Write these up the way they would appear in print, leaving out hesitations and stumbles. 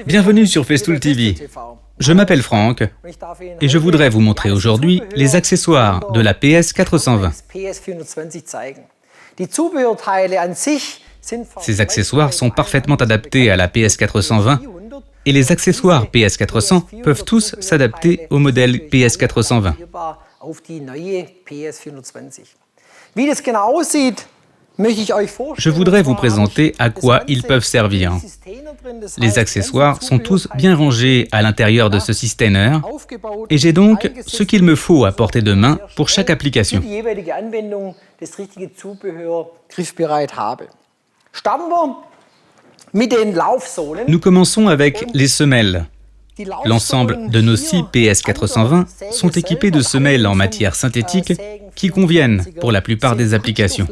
Bienvenue sur Festool TV. Je m'appelle Franck et je voudrais vous montrer aujourd'hui les accessoires de la PS420. Ces accessoires sont parfaitement adaptés à la PS420 et les accessoires PS400 peuvent tous s'adapter au modèle PS420. Je voudrais vous présenter à quoi ils peuvent servir. Les accessoires sont tous bien rangés à l'intérieur de ce Systainer et j'ai donc ce qu'il me faut à portée de main pour chaque application. Nous commençons avec les semelles. L'ensemble de nos 6 PS420 sont équipés de semelles en matière synthétique qui conviennent pour la plupart des applications.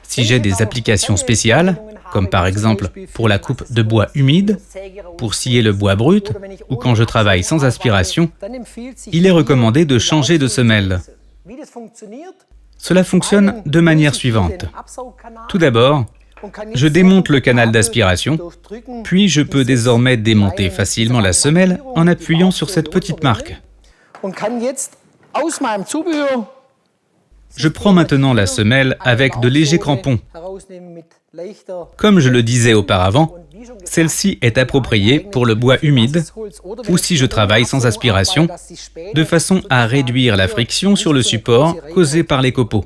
Si j'ai des applications spéciales, comme par exemple pour la coupe de bois humide, pour scier le bois brut, ou quand je travaille sans aspiration, il est recommandé de changer de semelle. Cela fonctionne de manière suivante. Tout d'abord, je démonte le canal d'aspiration, puis je peux désormais démonter facilement la semelle en appuyant sur cette petite marque. Je prends maintenant la semelle avec de légers crampons. Comme je le disais auparavant, celle-ci est appropriée pour le bois humide ou si je travaille sans aspiration, de façon à réduire la friction sur le support causée par les copeaux.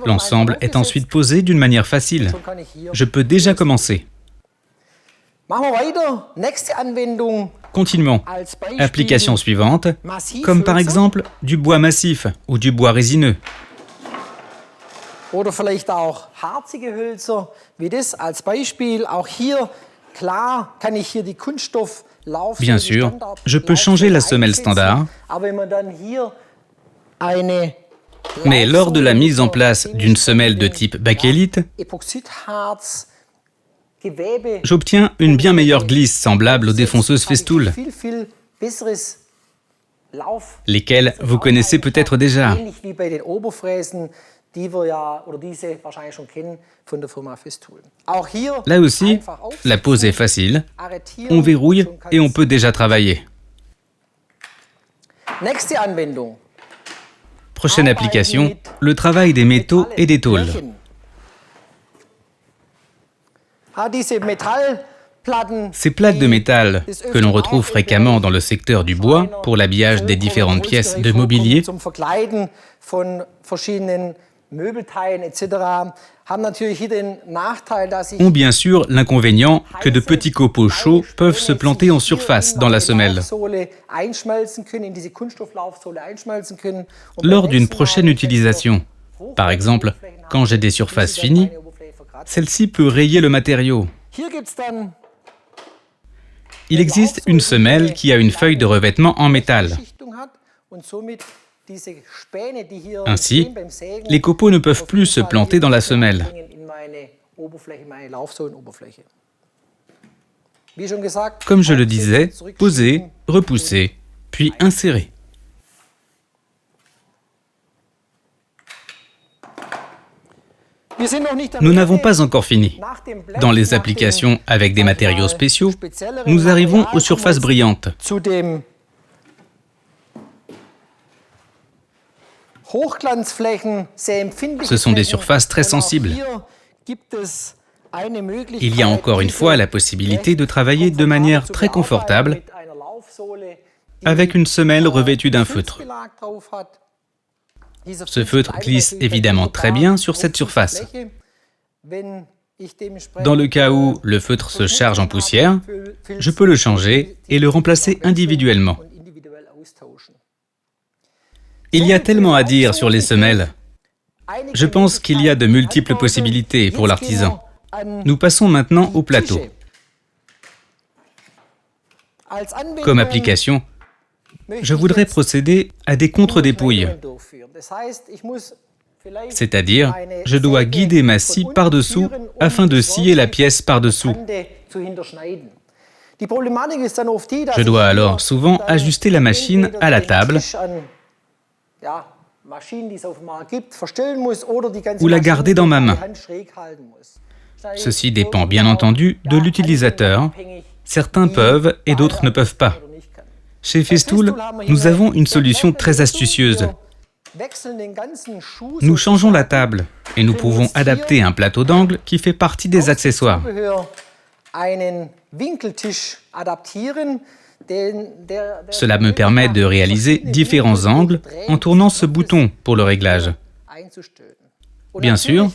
L'ensemble est ensuite posé d'une manière facile. Je peux déjà commencer. Continuons. Application suivante, comme par exemple du bois massif ou du bois résineux. Bien sûr, je peux changer la semelle standard, mais lors de la mise en place d'une semelle de type bakélite, j'obtiens une bien meilleure glisse semblable aux défonceuses Festool, lesquelles vous connaissez peut-être déjà. Là aussi, la pose est facile, on verrouille et on peut déjà travailler. Prochaine application, le travail des métaux et des tôles. Ces plaques de métal que l'on retrouve fréquemment dans le secteur du bois pour l'habillage des différentes pièces de mobilier ont bien sûr l'inconvénient que de petits copeaux chauds peuvent se planter en surface dans la semelle. Lors d'une prochaine utilisation, par exemple quand j'ai des surfaces finies, celle-ci peut rayer le matériau. Il existe une semelle qui a une feuille de revêtement en métal. Ainsi, les copeaux ne peuvent plus se planter dans la semelle. Comme je le disais, poser, repousser, puis insérer. Nous n'avons pas encore fini. Dans les applications avec des matériaux spéciaux, nous arrivons aux surfaces brillantes. Ce sont des surfaces très sensibles. Il y a encore une fois la possibilité de travailler de manière très confortable avec une semelle revêtue d'un feutre. Ce feutre glisse évidemment très bien sur cette surface. Dans le cas où le feutre se charge en poussière, je peux le changer et le remplacer individuellement. Il y a tellement à dire sur les semelles. Je pense qu'il y a de multiples possibilités pour l'artisan. Nous passons maintenant au plateau. Comme application, je voudrais procéder à des contre-dépouilles. C'est-à-dire, je dois guider ma scie par-dessous afin de scier la pièce par-dessous. Je dois alors souvent ajuster la machine à la table ou la garder dans ma main. Ceci dépend bien entendu de l'utilisateur. Certains peuvent et d'autres ne peuvent pas. Chez Festool, nous avons une solution très astucieuse. Nous changeons la table et nous pouvons adapter un plateau d'angle qui fait partie des accessoires. Cela me permet de réaliser différents angles en tournant ce bouton pour le réglage. Bien sûr,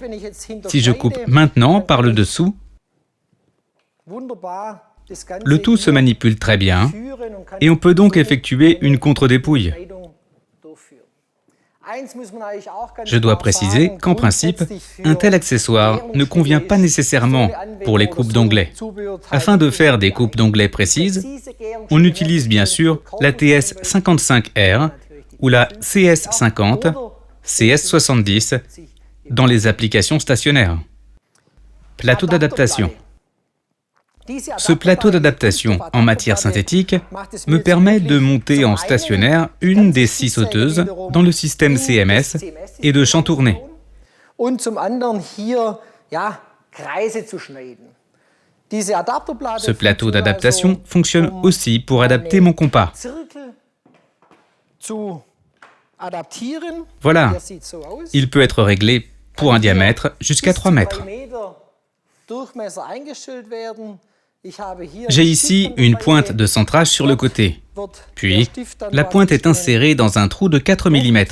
si je coupe maintenant par le dessous, le tout se manipule très bien et on peut donc effectuer une contre-dépouille. Je dois préciser qu'en principe, un tel accessoire ne convient pas nécessairement pour les coupes d'onglets. Afin de faire des coupes d'onglets précises, on utilise bien sûr la TS55R ou la CS50, CS70 dans les applications stationnaires. Plateau d'adaptation. Ce plateau d'adaptation en matière synthétique me permet de monter en stationnaire une des 6 sauteuses dans le système CMS et de chantourner. Ce plateau d'adaptation fonctionne aussi pour adapter mon compas. Voilà, il peut être réglé pour un diamètre jusqu'à 3 mètres. J'ai ici une pointe de centrage sur le côté. Puis, la pointe est insérée dans un trou de 4 mm.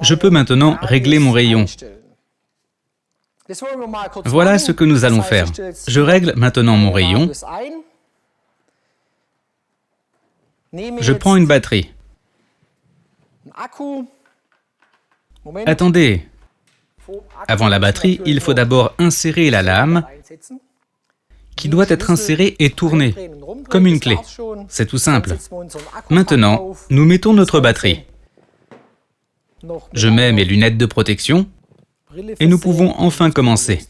Je peux maintenant régler mon rayon. Voilà ce que nous allons faire. Je règle maintenant mon rayon. Je prends une batterie. Attendez. Avant la batterie, il faut d'abord insérer la lame qui doit être insérée et tournée, comme une clé. C'est tout simple. Maintenant, nous mettons notre batterie. Je mets mes lunettes de protection et nous pouvons enfin commencer.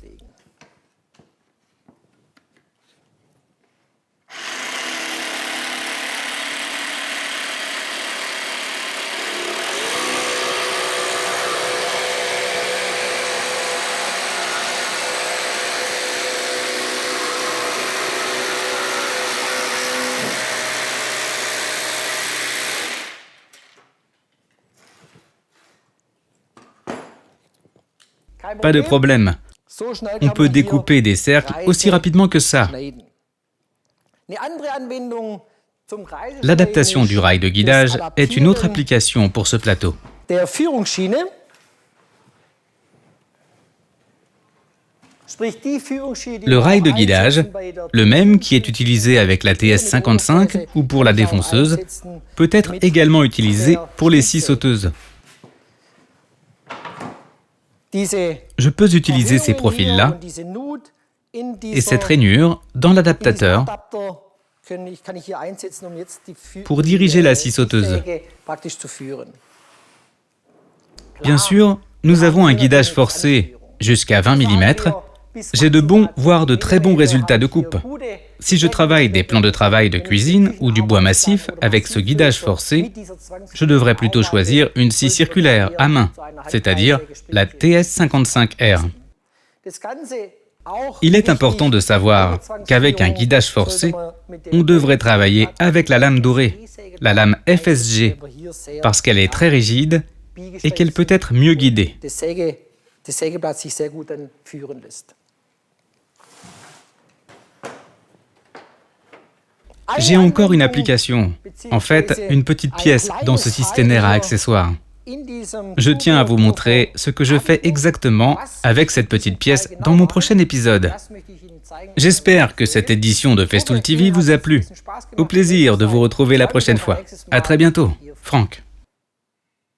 Pas de problème. On peut découper des cercles aussi rapidement que ça. L'adaptation du rail de guidage est une autre application pour ce plateau. Le rail de guidage, le même qui est utilisé avec la TS55 ou pour la défonceuse, peut être également utilisé pour les 6 sauteuses. Je peux utiliser ces profils-là et cette rainure dans l'adaptateur pour diriger la scie sauteuse. Bien sûr, nous avons un guidage forcé jusqu'à 20 mm. J'ai de bons, voire de très bons résultats de coupe. Si je travaille des plans de travail de cuisine ou du bois massif avec ce guidage forcé, je devrais plutôt choisir une scie circulaire à main, c'est-à-dire la TS55R. Il est important de savoir qu'avec un guidage forcé, on devrait travailler avec la lame dorée, la lame FSG, parce qu'elle est très rigide et qu'elle peut être mieux guidée. J'ai encore une application, en fait, une petite pièce dans ce systénaire à accessoires. Je tiens à vous montrer ce que je fais exactement avec cette petite pièce dans mon prochain épisode. J'espère que cette édition de Festool TV vous a plu. Au plaisir de vous retrouver la prochaine fois. À très bientôt, Franck.